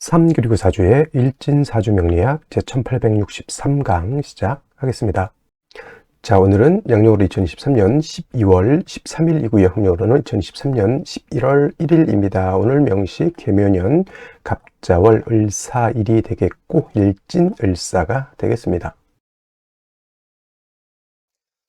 3 그리고 4주의 일진사주명리학 제1863강 시작하겠습니다. 자, 오늘은 양력으로 2023년 12월 13일이고요. 음력으로는 2023년 11월 1일입니다. 오늘 명시 계묘년 갑자월 을사일이 되겠고 일진을사가 되겠습니다.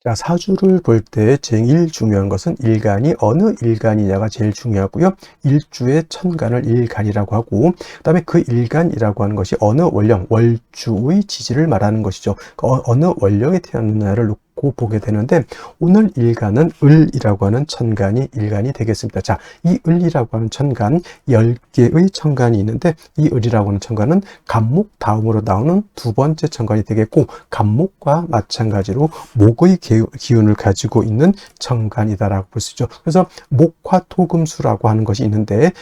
자, 사주를 볼 때 제일 중요한 것은 일간이 어느 일간이냐가 제일 중요하고요. 일주의 천간을 일간이라고 하고, 그 다음에 그 일간이라고 하는 것이 어느 월령, 월주의 지지를 말하는 것이죠. 어느 월령에 태어났느냐를 놓고 보게 되는데, 오늘 일간은 을이라고 하는 천간이 일간이 되겠습니다. 자, 이 을이라고 하는 천간, 10개의 천간이 있는데, 이 을이라고 하는 천간은 갑목 다음으로 나오는 두 번째 천간이 되겠고, 갑목과 마찬가지로 목의 기운을 가지고 있는 천간이다라고 볼 수 있죠. 그래서 목화토금수라고 하는 것이 있는데,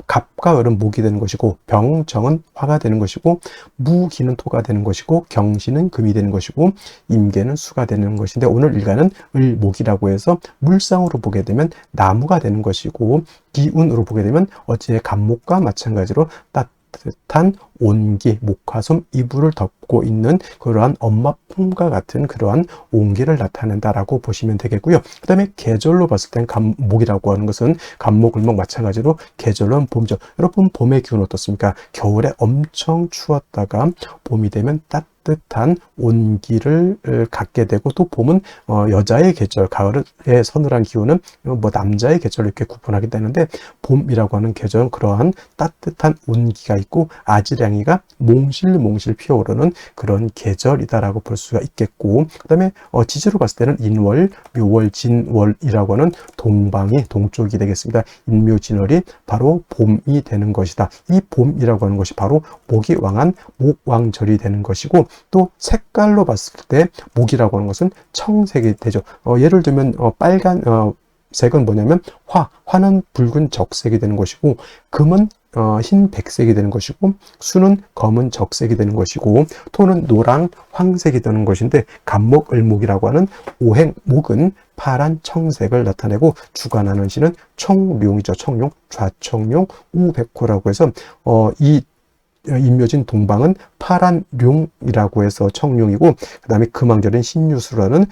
갑과 을은 목이 되는 것이고, 병정은 화가 되는 것이고, 무기는 토가 되는 것이고, 경신은 금이 되는 것이고, 임계는 수가 되는 것인데, 오늘 일간은 을목이라고 해서 물상으로 보게 되면 나무가 되는 것이고, 기운으로 보게 되면 어제 갑목과 마찬가지로 따뜻한 온기, 목화솜, 이불을 덮고 있는 그러한 엄마 품과 같은 그러한 온기를 나타낸다라고 보시면 되겠고요. 그 다음에 계절로 봤을 땐 갑목이라고 하는 것은 갑목, 을목 마찬가지로 계절로는 봄이죠. 여러분, 봄의 기운 어떻습니까? 겨울에 엄청 추웠다가 봄이 되면 따뜻한 온기를 갖게 되고, 또 봄은 여자의 계절, 가을의 서늘한 기운은 남자의 계절로 이렇게 구분하게 되는데, 봄이라고 하는 계절은 그러한 따뜻한 온기가 있고 아지랑이가 몽실몽실 피어오르는 그런 계절이다라고 볼 수가 있겠고, 그 다음에 지지로 봤을 때는 인월, 묘월, 진월이라고 하는 동방이 동쪽이 되겠습니다. 인묘진월이 바로 봄이 되는 것이다. 이 봄이라고 하는 것이 바로 목이 왕한 목왕절이 되는 것이고, 또 색깔로 봤을 때 목이라고 하는 것은 청색이 되죠. 예를 들면 빨간 색은 뭐냐면 화는 붉은 적색이 되는 것이고, 금은 흰 백색이 되는 것이고, 수는 검은 적색이 되는 것이고, 토는 노랑 황색이 되는 것인데, 갑목, 을목이라고 하는 오행목은 파란 청색을 나타내고, 주관하는 시는 청룡이죠. 청룡, 좌청룡, 우백호라고 해서 이 인묘진 동방은 파란 룡이라고 해서 청룡이고, 그 다음에 금왕절인 신유수라는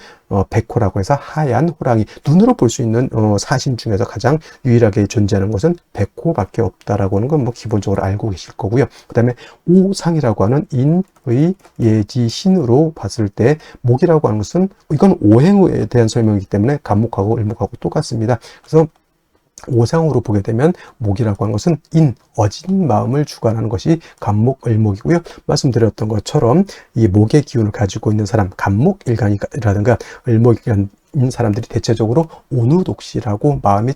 백호라고 해서 하얀 호랑이. 눈으로 볼 수 있는 사신 중에서 가장 유일하게 존재하는 것은 백호밖에 없다라고 하는 건 기본적으로 알고 계실 거고요. 그 다음에 오상이라고 하는 인의 예지 신으로 봤을 때 목이라고 하는 것은, 이건 오행에 대한 설명이기 때문에 갑목하고 을목하고 똑같습니다. 그래서 오상으로 보게 되면 목이라고 하는 것은 어진 마음을 주관하는 것이 갑목, 을목이고요. 말씀드렸던 것처럼 이 목의 기운을 가지고 있는 사람, 갑목 일간이라든가 을목 일간인 사람들이 대체적으로 온우독시라고 마음이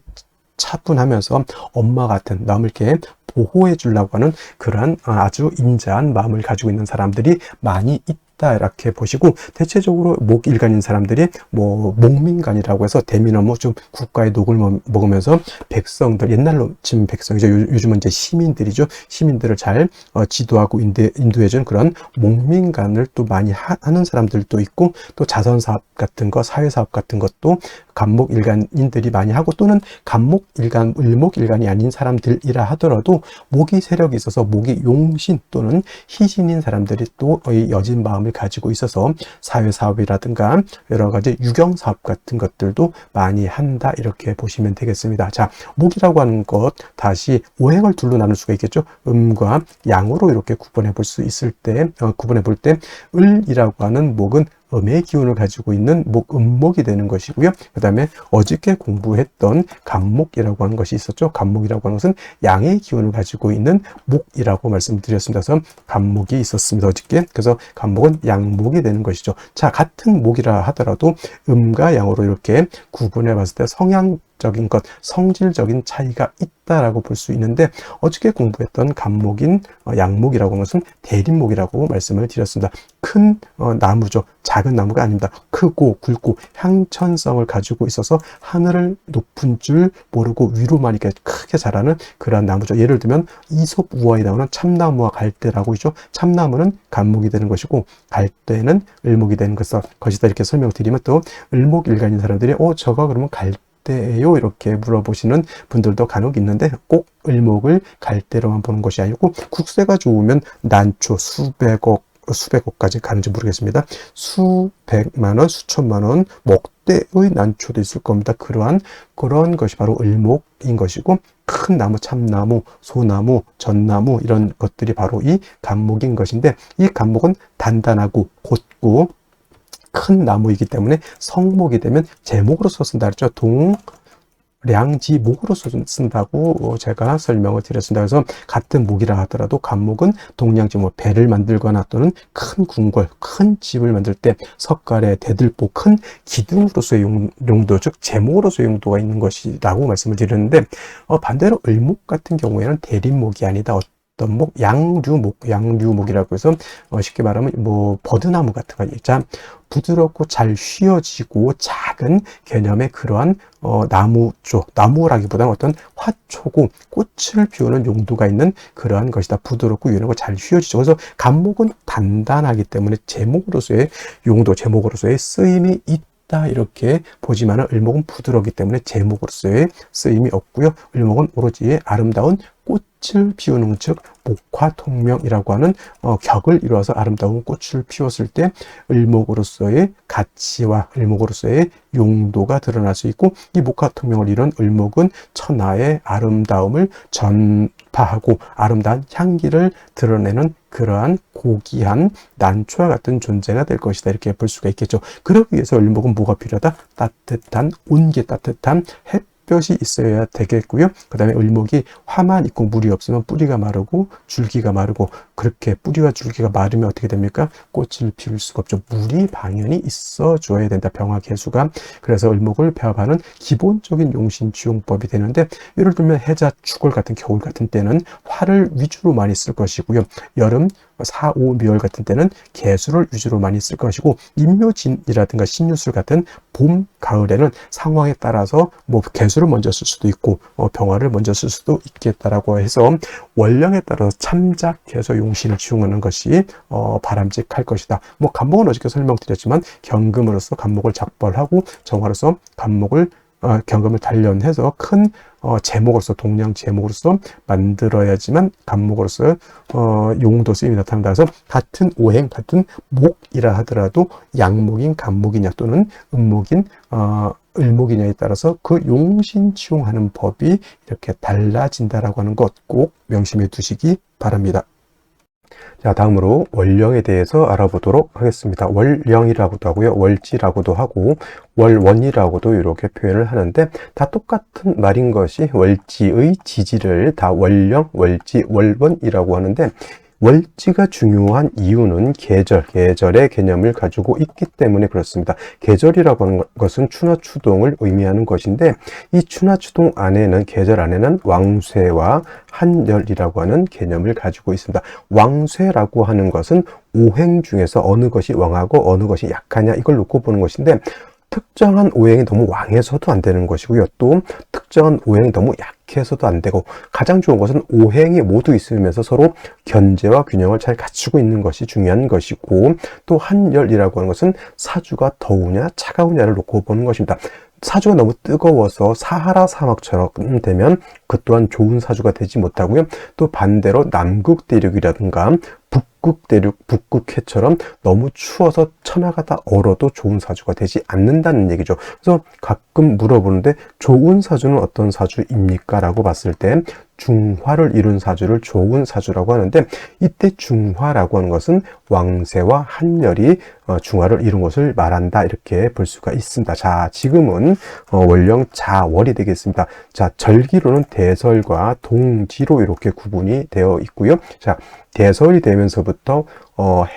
차분하면서 엄마 같은, 남을 이렇게 보호해 주려고 하는 그러한 아주 인자한 마음을 가지고 있는 사람들이 많이 있다, 이렇게 보시고, 대체적으로 목일간인 사람들이 목민간이라고 해서 대민어무 좀 국가의 녹을 먹으면서 백성들, 옛날로 치면 백성이죠. 요즘은 이제 시민들이죠. 시민들을 잘 지도하고 인도해준 그런 목민간을 또 많이 하는 사람들도 있고, 또 자선사업 같은 거, 사회사업 같은 것도 갑목 일간인들이 많이 하고, 또는 갑목 일간, 을목 일간이 아닌 사람들이라 하더라도 목이 세력이 있어서 목이 용신 또는 희신인 사람들이 또 여진 마음을 가지고 있어서 사회사업이라든가 여러 가지 유경사업 같은 것들도 많이 한다, 이렇게 보시면 되겠습니다. 자, 목이라고 하는 것, 다시 오행을 둘로 나눌 수가 있겠죠. 음과 양으로 이렇게 구분해 볼 수 있을 때, 구분해 볼 때 을이라고 하는 목은 음의 기운을 가지고 있는 음목이 되는 것이고요. 그 다음에 어저께 공부했던 갑목이라고 하는 것이 있었죠. 갑목이라고 하는 것은 양의 기운을 가지고 있는 목이라고 말씀드렸습니다. 그래서 갑목이 있었습니다, 어저께. 그래서 갑목은 양목이 되는 것이죠. 자, 같은 목이라 하더라도 음과 양으로 이렇게 구분해 봤을 때 성향적인 것, 성질적인 차이가 있다라고 볼 수 있는데, 어저께 공부했던 갑목인 양목이라고 하는 것은 대립목이라고 말씀을 드렸습니다. 큰 나무죠. 작은 나무가 아닙니다. 크고 굵고 향천성을 가지고 있어서 하늘을 높은 줄 모르고 위로만 이렇게 크게 자라는 그런 나무죠. 예를 들면 이솝우화에 나오는 참나무와 갈대라고 있죠. 참나무는 갑목이 되는 것이고, 갈대는 을목이 되는 것이다, 이렇게 설명드리면, 또 을목 일간인 사람들이 저거 그러면 때예요? 이렇게 물어보시는 분들도 간혹 있는데 꼭 을목을 갈대로만 보는 것이 아니고 국세가 좋으면 난초 수백억까지 가는지 모르겠습니다. 수백만 원, 수천만 원, 목대의 난초도 있을 겁니다. 그런 것이 바로 을목인 것이고, 큰 나무, 참나무, 소나무, 전나무 이런 것들이 바로 이 간목인 것인데, 이 간목은 단단하고 곧고 큰 나무이기 때문에 성목이 되면 제목으로서 쓴다 그랬죠. 동량지목으로서 쓴다고 제가 설명을 드렸습니다. 그래서 같은 목이라 하더라도 간목은 동량지목, 배를 만들거나 또는 큰 궁궐, 큰 집을 만들 때 석가래, 대들보, 큰 기둥으로서의 용도, 즉 제목으로서의 용도가 있는 것이라고 말씀을 드렸는데, 반대로 을목 같은 경우에는 대립목이 아니다. 어떤 목, 양류목이라고 해서 쉽게 말하면 뭐 버드나무 같은 거 있죠. 부드럽고 잘 휘어지고 작은 개념의 그러한 나무라기보다는 어떤 화초고 꽃을 피우는 용도가 있는 그러한 것이다. 부드럽고 유연하고 잘 휘어지죠. 그래서 간목은 단단하기 때문에 제목으로서의 용도, 제목으로서의 쓰임이 있다 이렇게 보지만 을목은 부드럽기 때문에 제목으로서의 쓰임이 없고요. 을목은 오로지 아름다운 꽃을 피우는, 즉 목화통명이라고 하는 격을 이루어서 아름다운 꽃을 피웠을 때 을목으로서의 가치와 을목으로서의 용도가 드러날 수 있고, 이 목화통명을 이룬 을목은 천하의 아름다움을 전파하고 아름다운 향기를 드러내는 그러한 고귀한 난초와 같은 존재가 될 것이다 이렇게 볼 수가 있겠죠. 그러기 위해서 을목은 뭐가 필요하다? 따뜻한, 온기 따뜻한 햇볕이 있어야 되겠고요. 그 다음에 을목이 화만 있고 물이 없으면 뿌리가 마르고 줄기가 마르고, 그렇게 뿌리와 줄기가 마르면 어떻게 됩니까? 꽃을 피울 수가 없죠. 물이 당연히 있어줘야 된다, 병화개수가. 그래서 을목을 배합하는 기본적인 용신지용법이 되는데, 예를 들면 해자, 축월 같은 겨울 같은 때는 화를 위주로 많이 쓸 것이고요. 여름, 사, 오, 미월 같은 때는 개수를 위주로 많이 쓸 것이고, 임묘진이라든가 신유술 같은 봄, 가을에는 상황에 따라서 뭐 개수를 먼저 쓸 수도 있고 병화를 먼저 쓸 수도 있겠다라고 해서 원령에 따라서 참작해서 용신을 지용하는 것이 바람직할 것이다. 뭐 간목은 어저께 설명드렸지만 경금으로서 간목을 작벌하고 정화로서 간목을 경금을 단련해서 큰 제목으로서, 동량 제목으로서 만들어야지만 간목으로서 용도 쓰임이 나타난다. 그래서 같은 오행, 같은 목이라 하더라도 양목인 간목이냐 또는 음목인 을목이냐에 따라서 그 용신치용하는 법이 이렇게 달라진다라고 하는 것 꼭 명심해 두시기 바랍니다. 자, 다음으로 월령에 대해서 알아보도록 하겠습니다. 월령이라고도 하고요, 월지라고도 하고 월원이라고도 이렇게 표현을 하는데, 다 똑같은 말인 것이 월지의 지지를 다 월령, 월지, 월원이라고 하는데, 월지가 중요한 이유는 계절의 개념을 가지고 있기 때문에 그렇습니다. 계절이라고 하는 것은 추나추동을 의미하는 것인데, 이 추나추동 안에는, 계절 안에는 왕쇠와 한열이라고 하는 개념을 가지고 있습니다. 왕쇠라고 하는 것은 오행 중에서 어느 것이 왕하고 어느 것이 약하냐 이걸 놓고 보는 것인데, 특정한 오행이 너무 왕해서도 안 되는 것이고요. 또 특정한 오행이 너무 약해서도 안 되고, 가장 좋은 것은 오행이 모두 있으면서 서로 견제와 균형을 잘 갖추고 있는 것이 중요한 것이고, 또 한열이라고 하는 것은 사주가 더우냐 차가우냐를 놓고 보는 것입니다. 사주가 너무 뜨거워서 사하라 사막처럼 되면 그 또한 좋은 사주가 되지 못하고요. 또 반대로 남극 대륙이라든가 북극 대륙, 북극해처럼 너무 추워서 천하가 얼어도 좋은 사주가 되지 않는다는 얘기죠. 그래서 가끔 물어보는데, 좋은 사주는 어떤 사주입니까? 라고 봤을 때 중화를 이룬 사주를 좋은 사주라고 하는데, 이때 중화라고 하는 것은 왕세와 한열이 중화를 이룬 것을 말한다 이렇게 볼 수가 있습니다. 자, 지금은 월령 자월이 되겠습니다. 자, 절기로는 대설과 동지로 이렇게 구분이 되어 있고요. 자, 대설이 되면서부터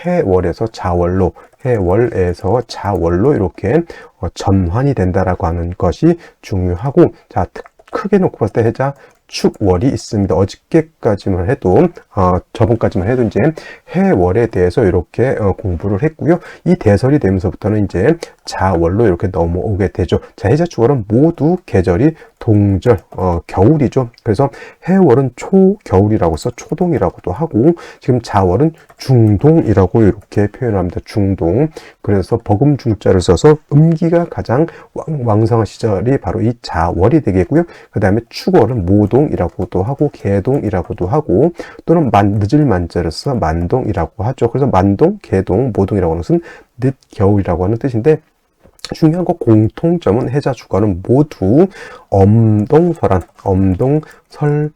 해월에서 자월로, 해월에서 자월로 이렇게 전환이 된다라고 하는 것이 중요하고, 자, 크게 놓고 봤을 때 해자 축월이 있습니다. 어저께까지만 해도 저번까지만 해도 이제 해월에 대해서 이렇게 공부를 했고요. 이 대설이 되면서부터는 이제 자월로 이렇게 넘어오게 되죠. 자, 해자축월은 모두 계절이 동절, 겨울이죠. 그래서 해월은 초겨울이라고 해서 초동이라고도 하고, 지금 자월은 중동이라고 이렇게 표현합니다. 중동. 그래서 버금중자를 써서 음기가 가장 왕성한 시절이 바로 이 자월이 되겠고요. 그 다음에 축월은 모동이라고도 하고, 개동이라고도 하고, 또는 늦을 만자를 써 만동이라고 하죠. 그래서 만동, 개동, 모동이라고 하는 것은 늦겨울이라고 하는 뜻인데, 중요한 거 공통점은 해자축월은 모두 엄동설한, 엄동설한의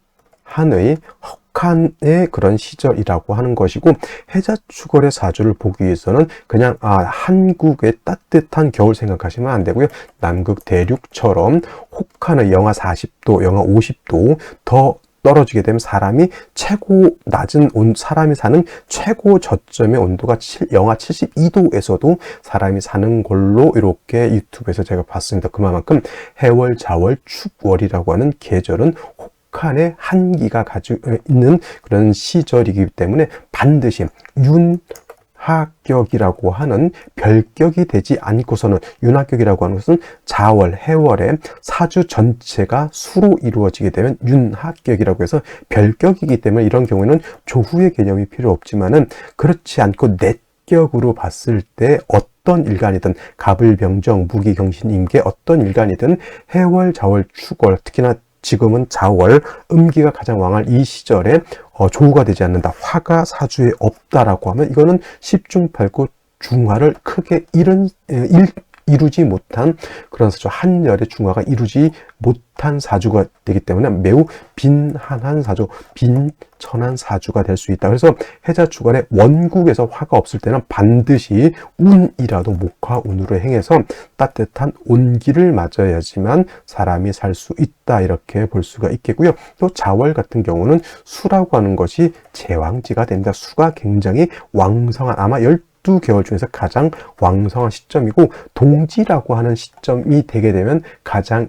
혹한의 그런 시절이라고 하는 것이고, 해자축월의 사주를 보기 위해서는 그냥 한국의 따뜻한 겨울 생각하시면 안 되고요. 남극 대륙처럼 혹한의 영하 40도, 영하 50도 더 떨어지게 되면 사람이 사람이 사는 최고 저점의 온도가 영하 72도에서도 사람이 사는 걸로 이렇게 유튜브에서 제가 봤습니다. 그만큼 해월, 자월, 축월이라고 하는 계절은 혹한의 한기가 가지고 있는 그런 시절이기 때문에 반드시 윤하격이라고 하는 별격이 되지 않고서는, 윤하격이라고 하는 것은 자월, 해월의 사주 전체가 수로 이루어지게 되면 윤하격이라고 해서 별격이기 때문에 이런 경우에는 조후의 개념이 필요 없지만은, 그렇지 않고 넷격으로 봤을 때 어떤 일간이든 갑을병정, 무기경신, 임계 어떤 일간이든 해월, 자월, 축월, 특히나 지금은 자월, 음기가 가장 왕할 이 시절에 조우가 되지 않는다, 화가 사주에 없다라고 하면 이거는 십중팔구 중화를 크게 이루지 못한 그런 사주, 한열의 중화가 이루지 못한 사주가 되기 때문에 매우 빈한한 사주, 빈천한 사주가 될 수 있다. 그래서 해자축월에 원국에서 화가 없을 때는 반드시 운이라도 목화운으로 행해서 따뜻한 온기를 맞아야지만 사람이 살 수 있다, 이렇게 볼 수가 있겠고요. 또 자월 같은 경우는 수라고 하는 것이 제왕지가 됩니다. 수가 굉장히 왕성한, 아마 12개월 중에서 가장 왕성한 시점이고, 동지라고 하는 시점이 되게 되면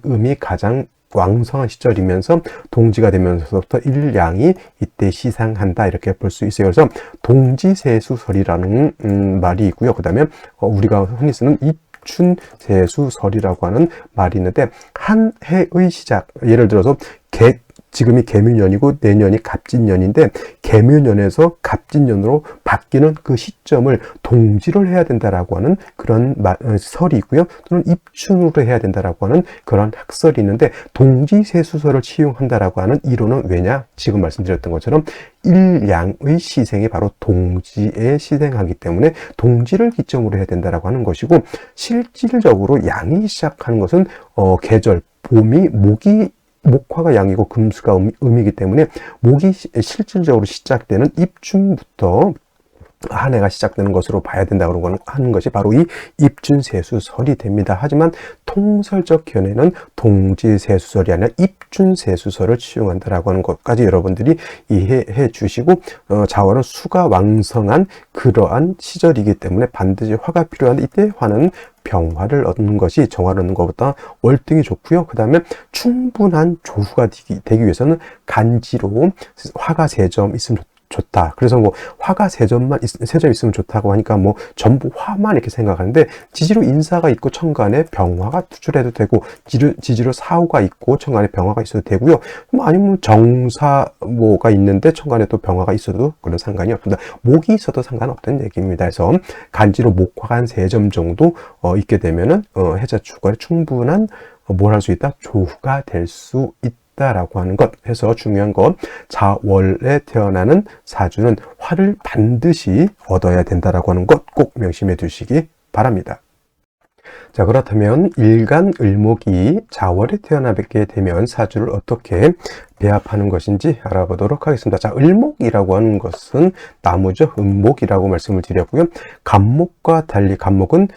음이 가장 왕성한 시절이면서 동지가 되면서부터 일양이 이때 시상한다, 이렇게 볼 수 있어요. 그래서 동지세수설이라는 말이 있고요. 그 다음에 우리가 흔히 쓰는 입춘세수설이라고 하는 말이 있는데, 한 해의 시작, 예를 들어서 지금이 개묘년이고 내년이 갑진년인데, 개묘년에서 갑진년으로 바뀌는 그 시점을 동지를 해야 된다라고 하는 그런 설이 있고요. 또는 입춘으로 해야 된다라고 하는 그런 학설이 있는데, 동지세수설을 치용한다라고 하는 이론은 왜냐? 지금 말씀드렸던 것처럼 일양의 시생이 바로 동지에 시생하기 때문에 동지를 기점으로 해야 된다라고 하는 것이고, 실질적으로 양이 시작하는 것은 계절, 봄이 목화가 양이고 금수가 음이기 때문에 목이 실질적으로 시작되는 입춘부터 한 해가 시작되는 것으로 봐야 된다고 하는 것이 바로 이 입춘세수설이 됩니다. 하지만 통설적 견해는 동지세수설이 아니라 입춘세수설을 치용한다라고 하는 것까지 여러분들이 이해해 주시고, 자월은 수가 왕성한 그러한 시절이기 때문에 반드시 화가 필요한데, 이때 화는 병화를 얻는 것이 정화를 얻는 것보다 월등히 좋고요. 그 다음에 충분한 조후가 되기 위해서는 간지로 화가 3점 있으면 좋다. 그래서 뭐 화가 3점 있으면 좋다고 하니까 뭐 전부 화만 이렇게 생각하는데, 지지로 인사가 있고 천간에 병화가 투출해도 되고, 지지로 사후가 있고 천간에 병화가 있어도 되고요. 아니면 정사모가 있는데 천간에 또 병화가 있어도 그런 상관이 없습니다. 목이 있어도 상관없다는 얘기입니다. 그래서 간지로 목화가 한 3점 정도 있게 되면은 해자축월에 충분한 뭘 할 수 있다? 조후가 될 수 있다 라고 하는 것. 해서 중요한 건 자월에 태어나는 사주는 화를 반드시 얻어야 된다라고 하는 것 꼭 명심해 두시기 바랍니다. 자, 그렇다면 일간을목이 자월에 태어나게 되면 사주를 어떻게 배합하는 것인지 알아보도록 하겠습니다. 자, 을목이라고 하는 것은 나무죠. 음목이라고 말씀을 드렸고요. 간목과 달리 간목은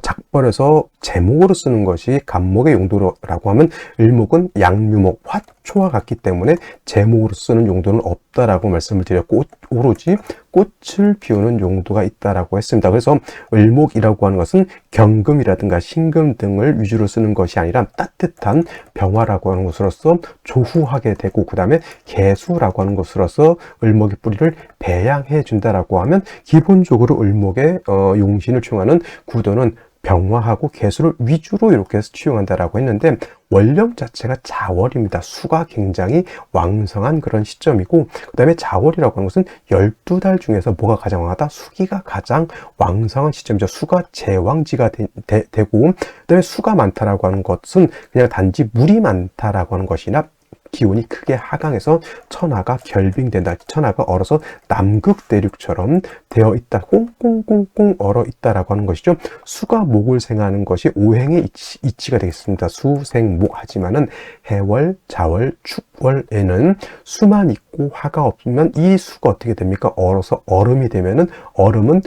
작벌에서 제목으로 쓰는 것이 간목의 용도라고 하면, 을목은 양유목, 화초와 같기 때문에 제목으로 쓰는 용도는 없다라고 말씀을 드렸고, 오로지 꽃을 피우는 용도가 있다라고 했습니다. 그래서 을목이라고 하는 것은 경금이라든가 신금 등을 위주로 쓰는 것이 아니라 따뜻한 병화라고 하는 것으로서 조후하게 되고, 그 다음에 개수라고 하는 것으로서 을목의 뿌리를 배양해 준다라고 하면, 기본적으로 을목의 용신을 취용하는 구도는 병화하고 개수를 위주로 이렇게 해서 취용한다라고 했는데, 월령 자체가 자월입니다. 수가 굉장히 왕성한 그런 시점이고, 그 다음에 자월이라고 하는 것은 12달 중에서 뭐가 가장 왕하다? 수기가 가장 왕성한 시점이죠. 수가 제왕지가 되고, 그 다음에 수가 많다라고 하는 것은 그냥 단지 물이 많다라고 하는 것이나 기온이 크게 하강해서 천하가 결빙된다. 천하가 얼어서 남극 대륙처럼 되어 있다. 꽁꽁꽁꽁 얼어 있다라고 하는 것이죠. 수가 목을 생하는 것이 오행의 이치가 되겠습니다. 수생목. 하지만은 해월, 자월, 축월에는 수만 있고 화가 없으면 이 수가 어떻게 됩니까? 얼어서 얼음이 되면은, 얼음은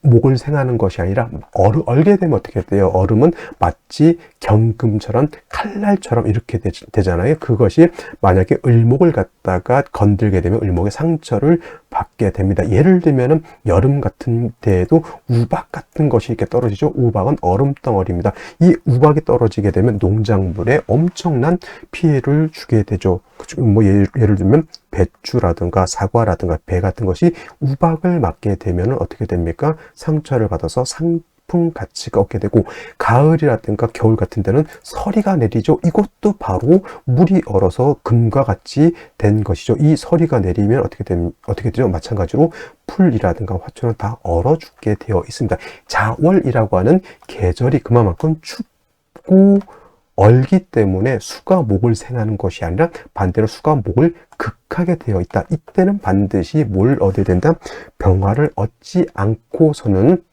목을 생하는 것이 아니라 얼게 되면 어떻게 돼요? 얼음은 마치 경금처럼 칼날처럼 이렇게 되잖아요. 그것이 만약에 을목을 갖다가 건들게 되면 을목의 상처를 받게 됩니다. 예를 들면은 여름 같은 때에도 우박 같은 것이 이렇게 떨어지죠. 우박은 얼음 덩어리입니다. 이 우박이 떨어지게 되면 농작물에 엄청난 피해를 주게 되죠. 뭐 예를 들면 배추라든가 사과라든가 배 같은 것이 우박을 맞게 되면 어떻게 됩니까? 상처를 받아서 상품 가치가 없게 되고, 가을이라든가 겨울 같은 데는 서리가 내리죠. 이것도 바로 물이 얼어서 금과 같이 된 것이죠. 이 서리가 내리면 어떻게 되죠? 마찬가지로 풀이라든가 화초는 다 얼어 죽게 되어 있습니다. 자월이라고 하는 계절이 그만큼 춥고 얼기 때문에 수가 목을 생하는 것이 아니라 반대로 수가 목을 극하게 되어 있다. 이때는 반드시 뭘 얻어야 된다? 병화를 얻지 않고서는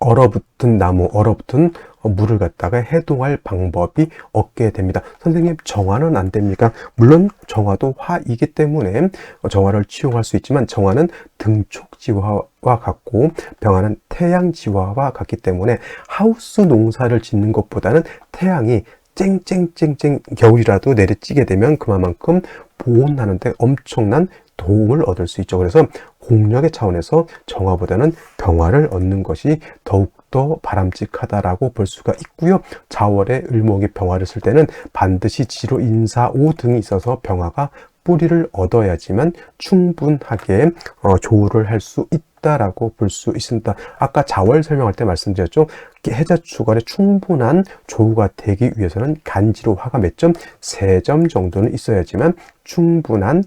얼어붙은 나무, 얼어붙은 물을 갖다가 해동할 방법이 없게 됩니다. 선생님, 정화는 안 됩니까? 물론 정화도 화이기 때문에 정화를 취용할 수 있지만, 정화는 등촉지화와 같고 병화는 태양지화와 같기 때문에 하우스 농사를 짓는 것보다는 태양이 쨍쨍쨍쨍 겨울이라도 내리쬐게 되면 그만큼 보온하는데 엄청난 도움을 얻을 수 있죠. 그래서 공력의 차원에서 정화보다는 병화를 얻는 것이 더욱더 바람직하다라고 볼 수가 있고요. 자월에 을목이 병화를 쓸 때는 반드시 지로 인사오 등이 있어서 병화가 뿌리를 얻어야지만 충분하게 조우를 할 수 있다라고 볼 수 있습니다. 아까 자월 설명할 때 말씀드렸죠. 해자축월에 충분한 조우가 되기 위해서는 간지로 화가 몇 점? 3점 정도는 있어야지만 충분한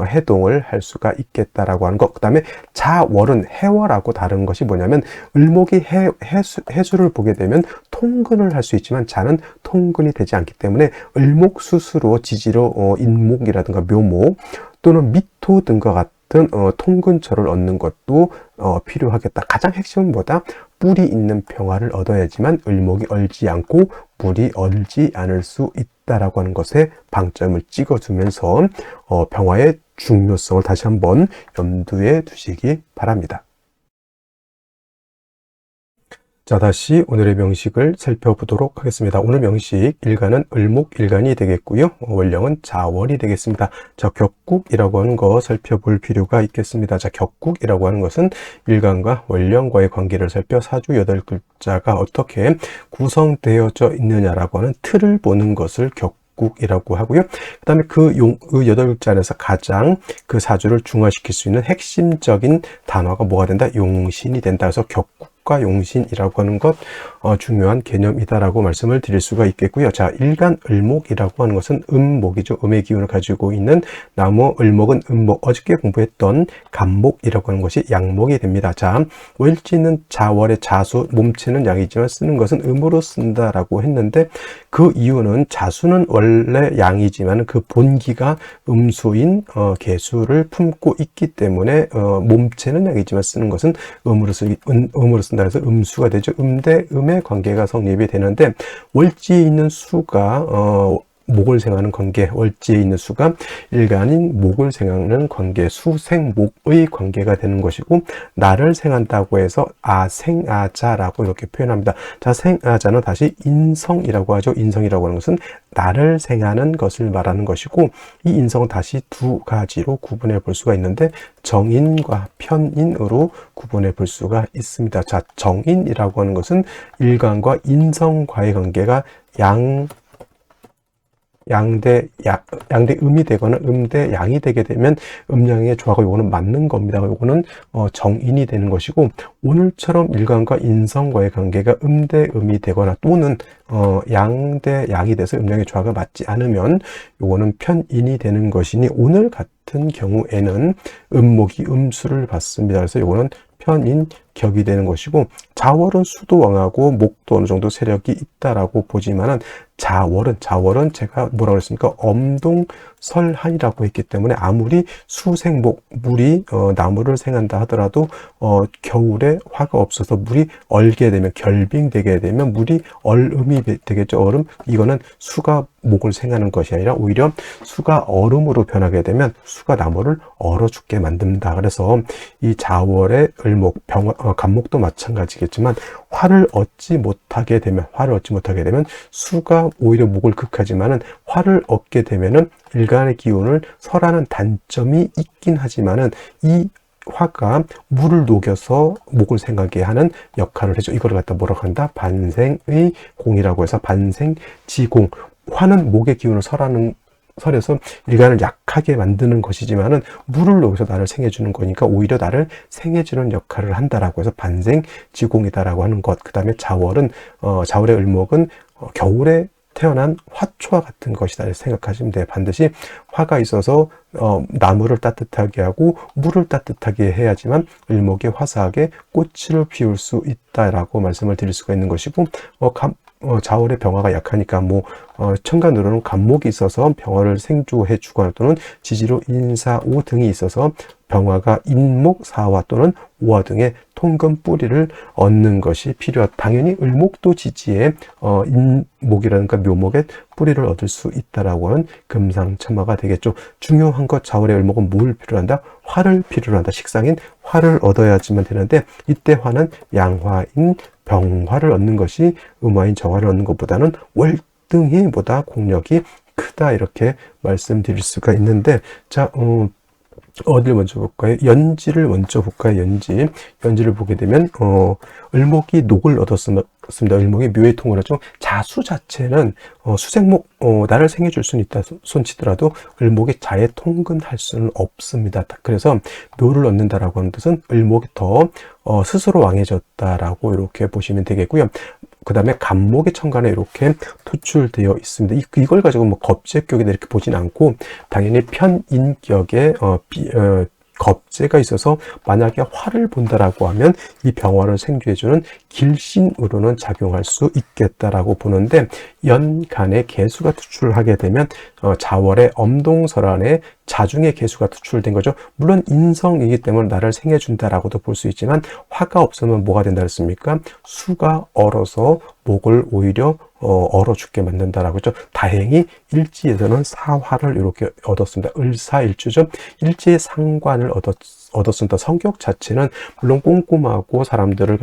해동을 할 수가 있겠다라고 하는 것. 그 다음에 자월은 해월하고 다른 것이 뭐냐면, 을목이 해수를 보게 되면 통근을 할 수 있지만 자는 통근이 되지 않기 때문에 을목 스스로 지지로 인목이라든가 묘목 또는 미토 등과 같은 통근처를 얻는 것도 필요하겠다. 가장 핵심은 뭐다? 뿔이 있는 병화를 얻어야지만 을목이 얼지 않고 뿔이 얼지 않을 수 있다라고 하는 것에 방점을 찍어주면서 병화의 중요성을 다시 한번 염두에 두시기 바랍니다. 자, 다시 오늘의 명식을 살펴보도록 하겠습니다. 오늘 명식, 일간은 을목일간이 되겠고요. 월령은 자월이 되겠습니다. 자, 격국이라고 하는 거 살펴볼 필요가 있겠습니다. 자, 격국이라고 하는 것은 일간과 월령과의 관계를 살펴 사주 8글자가 어떻게 구성되어져 있느냐라고 하는 틀을 보는 것을 격국이라고 하고요. 그 다음에 그 8글자 안에서 가장 그 사주를 중화시킬 수 있는 핵심적인 단어가 뭐가 된다? 용신이 된다. 그래서 격국 용신이라고 하는 것 중요한 개념이다라고 말씀을 드릴 수가 있겠고요. 자, 일간 을목이라고 하는 것은 음목이죠. 음의 기운을 가지고 있는 나무. 을목은 음목, 어저께 공부했던 간목이라고 하는 것이 양목이 됩니다. 자, 월지는 자월의 자수, 몸체는 양이지만 쓰는 것은 음으로 쓴다라고 했는데, 그 이유는 자수는 원래 양이지만 그 본기가 음수인 개수를 품고 있기 때문에 몸체는 양이지만 쓰는 것은 음으로 쓴다. 그래서 음수가 되죠. 음 대 음의 관계가 성립이 되는데, 월지에 있는 수가 목을 생하는 관계, 월지에 있는 수가 일간인 목을 생하는 관계, 수생목의 관계가 되는 것이고, 나를 생한다고 해서 생아자라고 이렇게 표현합니다. 자, 생아자는 다시 인성이라고 하죠. 인성이라고 하는 것은 나를 생하는 것을 말하는 것이고, 이 인성은 다시 두 가지로 구분해 볼 수가 있는데, 정인과 편인으로 구분해 볼 수가 있습니다. 자, 정인이라고 하는 것은 일간과 인성과의 관계가 양대 음이 되거나 음대 양이 되게 되면 음양의 조화가 요거는 맞는 겁니다. 요거는 정인이 되는 것이고, 오늘처럼 일간과 인성과의 관계가 음대 음이 되거나 또는 양대 양이 돼서 음양의 조화가 맞지 않으면 요거는 편인이 되는 것이니, 오늘 같은 경우에는 음목이 음수를 받습니다. 그래서 요거는 편인격이 되는 것이고, 자월은 수도왕하고 목도 어느 정도 세력이 있다라고 보지만은 자월은 제가 뭐라고 했습니까? 엄동설한이라고 했기 때문에 아무리 수생목 물이 나무를 생한다 하더라도 겨울에 화가 없어서 물이 얼게 되면, 결빙되게 되면 물이 얼음이 되겠죠. 얼음. 이거는 수가 목을 생하는 것이 아니라 오히려 수가 얼음으로 변하게 되면 수가 나무를 얼어 죽게 만든다. 그래서 이 자월의 을목, 간목도 마찬가지겠지만 화를 얻지 못하게 되면 수가 오히려 목을 극하지만은 화를 얻게 되면은 일간의 기운을 설하는 단점이 있긴 하지만은 이 화가 물을 녹여서 목을 생하게 하는 역할을 해줘. 이걸 갖다 뭐라고 한다? 반생의 공이라고 해서 반생지공. 화는 목의 기운을 설해서 일간을 약하게 만드는 것이지만은 물을 녹여서 나를 생해주는 거니까 오히려 나를 생해주는 역할을 한다라고 해서 반생지공이다라고 하는 것. 그 다음에 자월은 자월의 을목은 겨울에 태어난 화초와 같은 것이다 생각하시면 돼요. 반드시 화가 있어서 나무를 따뜻하게 하고 물을 따뜻하게 해야지만 을목이 화사하게 꽃을 피울 수 있다라고 말씀을 드릴 수가 있는 것이고, 자월의 병화가 약하니까 천간으로는 간목이 있어서 병화를 생조해 주거나 또는 지지로 인사오 등이 있어서 병화가 인목, 사화 또는 오화 등의 통근 뿌리를 얻는 것이 필요하다. 당연히 을목도 지지에 인목이라든가 묘목의 뿌리를 얻을 수 있다라고 하는 금상첨화가 되겠죠. 중요한 것, 자월의 을목은 뭘 필요로 한다? 화를 필요로 한다. 식상인 화를 얻어야지만 되는데, 이때 화는 양화인 병화를 얻는 것이 음화인 정화를 얻는 것보다는 월등히 보다 공력이 크다, 이렇게 말씀드릴 수가 있는데, 자, 어디를 먼저 볼까요? 연지를 먼저 볼까요? 연지를 보게 되면 을목이 녹을 얻었습니다. 을목이 묘의 통을 하죠. 자수 자체는 수생목 나를 생해줄 수는 있다 손치더라도 을목이 자에 통근할 수는 없습니다. 그래서 묘를 얻는다라고 하는 뜻은 을목이 더 스스로 왕해졌다라고 이렇게 보시면 되겠고요. 그 다음에 간목의 천간에 이렇게 투출되어 있습니다. 이걸 가지고 겁재격이다 이렇게 보진 않고, 당연히 편인격에 겁재가 있어서 만약에 화를 본다라고 하면 이 병화를 생주해주는 길신으로는 작용할 수 있겠다라고 보는데, 연간에 개수가 투출하게 되면 자월의 엄동설한에 자중의 개수가 투출된 거죠. 물론 인성이기 때문에 나를 생해준다라고도 볼 수 있지만, 화가 없으면 뭐가 된다 그랬습니까? 수가 얼어서 목을 오히려 얼어 죽게 만든다라고 했죠. 다행히 일지에서는 사화를 이렇게 얻었습니다. 을사일주죠. 일지의 상관을 얻었습니다. 성격 자체는 물론 꼼꼼하고 사람들을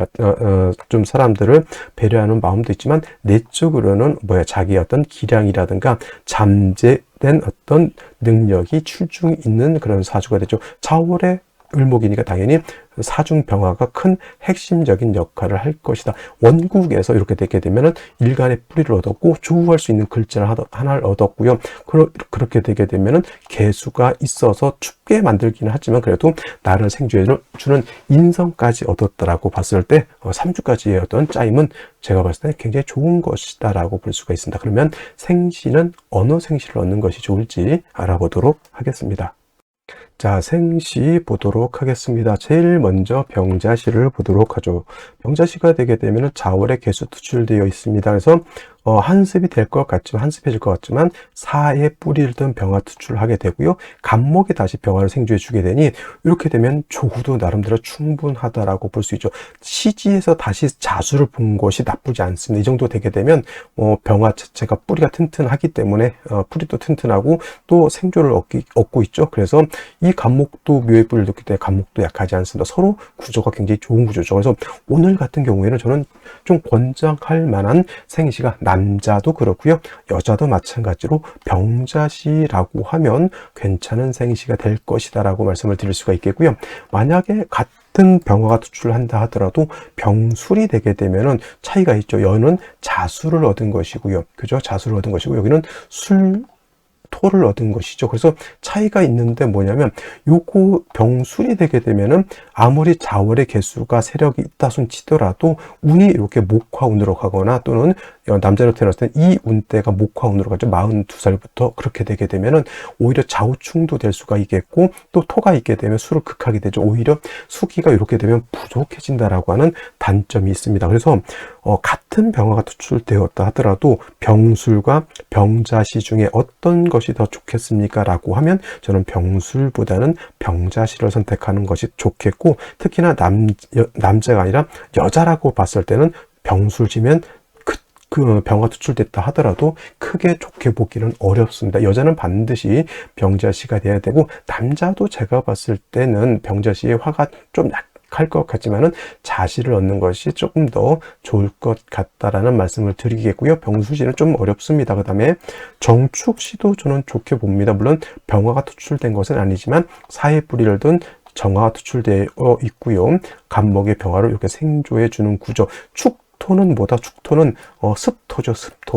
배려하는 마음도 있지만, 내적으로는 자기의 어떤 기량이라든가 잠재된 어떤 능력이 출중이 있는 그런 사주가 되죠. 자월의 을목이니까 당연히 사중병화가 큰 핵심적인 역할을 할 것이다. 원국에서 이렇게 되게 되면은 일간의 뿌리를 얻었고 조우할 수 있는 글자를 하나를 얻었고요. 그렇게 되게 되면은 개수가 있어서 춥게 만들기는 하지만 그래도 나를 생주해주는 인성까지 얻었다라고 봤을 때 3주까지의 어떤 짜임은 제가 봤을 때 굉장히 좋은 것이다라고 볼 수가 있습니다. 그러면 생시는 어느 생시를 얻는 것이 좋을지 알아보도록 하겠습니다. 자, 생시 보도록 하겠습니다. 제일 먼저 병자시를 보도록 하죠. 병자시가 되게 되면 자월의 개수 투출되어 있습니다. 그래서 한습이 될 것 같지만, 한습해질 것 같지만 사에 뿌리를 든 병화 투출하게 되고요. 간목에 다시 병화를 생주해 주게 되니 이렇게 되면 조후도 나름대로 충분하다라고 볼 수 있죠. 시지에서 다시 자수를 본 것이 나쁘지 않습니다. 이 정도 되게 되면 병화 자체가 뿌리가 튼튼하기 때문에 뿌리도 튼튼하고 또 생조를 얻고 있죠. 그래서 이 간목도 묘의 뿌리를 뒀기 때문에 간목도 약하지 않습니다. 서로 구조가 굉장히 좋은 구조죠. 그래서 오늘 같은 경우에는 저는 좀 권장할 만한 생시가 남자도 그렇고요. 여자도 마찬가지로 병자시라고 하면 괜찮은 생시가 될 것이다 라고 말씀을 드릴 수가 있겠고요. 만약에 같은 병화가 투출한다 하더라도 병술이 되게 되면은 차이가 있죠. 여는 자수를 얻은 것이고요. 그죠? 자수를 얻은 것이고 여기는 토를 얻은 것이죠. 그래서 차이가 있는데 뭐냐면 요거 병술이 되게 되면은 아무리 자월의 개수가 세력이 있다 손 치더라도 운이 이렇게 목화운으로 가거나 또는 남자로 태어났을 때 이 운대가 목화운으로 가죠. 42살부터 그렇게 되게 되면은 오히려 좌우충도 될 수가 있겠고 또 토가 있게 되면 수를 극하게 되죠. 오히려 수기가 이렇게 되면 부족해진다라고 하는 단점이 있습니다. 그래서 같은 병화가 투출되었다 하더라도 병술과 병자시 중에 어떤 것이 더 좋겠습니까? 라고 하면 저는 병술보다는 병자시를 선택하는 것이 좋겠고, 특히나 남자가 아니라 여자라고 봤을 때는 병술지면 그 병화 투출됐다 하더라도 크게 좋게 보기는 어렵습니다. 여자는 반드시 병자시가 돼야 되고, 남자도 제가 봤을 때는 병자시의 화가 좀 약할 것 같지만은 자시를 얻는 것이 조금 더 좋을 것 같다라는 말씀을 드리겠고요. 병수시는 좀 어렵습니다. 그 다음에 정축시도 저는 좋게 봅니다. 물론 병화가 투출된 것은 아니지만 사해 뿌리를 둔 정화가 투출되어 있고요. 간목의 병화를 이렇게 생조해 주는 구조. 축토는 뭐다? 축토는 습토죠.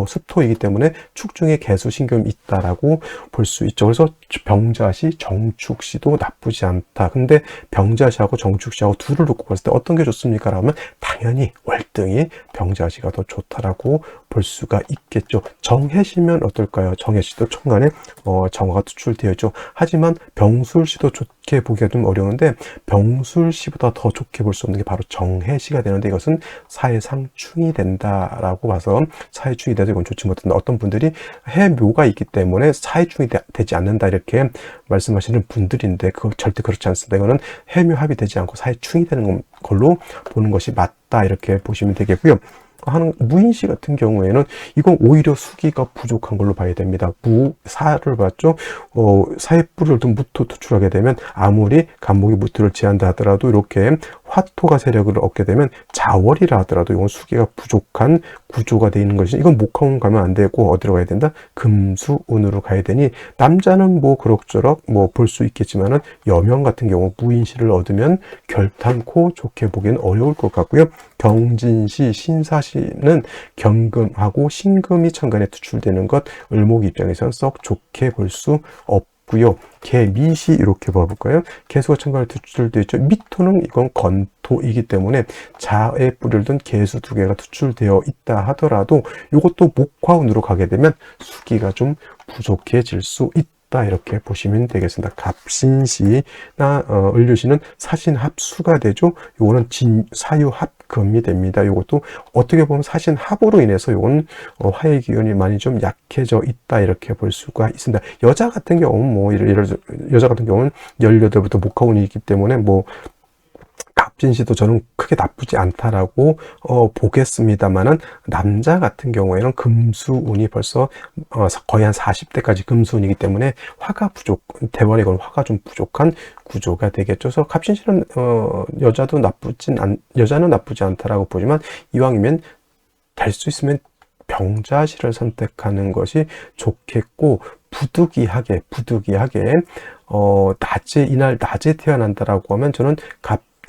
습토이기 때문에 축 중에 개수신금이 있다라고 볼 수 있죠. 그래서 병자시, 정축시도 나쁘지 않다. 근데 병자시하고 정축시하고 둘을 놓고 봤을 때 어떤 게 좋습니까? 라면 당연히 월등히 병자시가 더 좋다라고 볼 수가 있겠죠. 정해시면 어떨까요? 정해시도 천간에 정화가 투출되어 있죠. 하지만 병술시도 좋게 보기가 좀 어려운데 병술시보다 더 좋게 볼 수 없는 게 바로 정해시가 되는데, 이것은 사해상 충이 된다라고 봐서 사해충이 돼서 이건 좋지 못한다. 어떤 분들이 해묘가 있기 때문에 사해충이 되지 않는다 이렇게 말씀하시는 분들인데 그거 절대 그렇지 않습니다. 이거는 해묘합이 되지 않고 사해충이 되는 걸로 보는 것이 맞다 이렇게 보시면 되겠고요. 무인시 같은 경우에는 이건 오히려 수기가 부족한 걸로 봐야 됩니다. 사를 봤죠. 사해뿌리를 둔 무토 투출하게 되면 아무리 간목이 무토를 지한다 하더라도 이렇게 화토가 세력을 얻게 되면 자월이라 하더라도 이건 수기가 부족한 구조가 되어 있는 것이, 이건 목화운 가면 안 되고 어디로 가야 된다? 금수운으로 가야 되니, 남자는 뭐 그럭저럭 뭐 볼 수 있겠지만은 여명 같은 경우 무인시를 얻으면 결탄코 좋게 보기는 어려울 것 같고요. 경진시, 신사시는 경금하고 신금이 천간에 투출되는 것, 을목 입장에서는 썩 좋게 볼 수 없고요. 개미시 이렇게 봐볼까요? 개수가 천간에 투출되어 있죠. 미토는 이건 건토이기 때문에 자에 뿌리를 둔 개수 두 개가 투출되어 있다 하더라도 이것도 목화운으로 가게 되면 수기가 좀 부족해질 수 있다. 이렇게 보시면 되겠습니다. 갑신시나 을류시는 사신합수가 되죠. 요거는 사유합금이 됩니다. 요것도 어떻게 보면 사신합으로 인해서 요건 화의 기운이 많이 좀 약해져 있다 이렇게 볼 수가 있습니다. 여자 같은 경우는 뭐 여자 같은 경우는 18부터 목화운이 있기 때문에 뭐 갑진시도 저는 크게 나쁘지 않다라고 보겠습니다만은, 남자 같은 경우에는 금수운이 벌써 거의 한 40대까지 금수운이기 때문에 화가 대원에 건 화가 좀 부족한 구조가 되겠죠. 그래서 갑진시는 여자는 나쁘지 않다라고 보지만, 이왕이면 될 수 있으면 병자시를 선택하는 것이 좋겠고, 부득이하게 이날 낮에 태어난다라고 하면 저는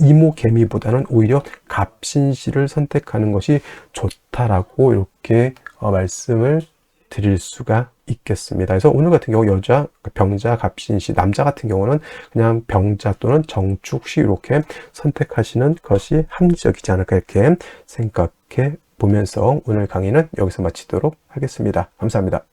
이모개미보다는 오히려 갑신시를 선택하는 것이 좋다라고 이렇게 말씀을 드릴 수가 있겠습니다. 그래서 오늘 같은 경우 여자, 병자, 갑신시, 남자 같은 경우는 그냥 병자 또는 정축시 이렇게 선택하시는 것이 합리적이지 않을까 이렇게 생각해 보면서 오늘 강의는 여기서 마치도록 하겠습니다. 감사합니다.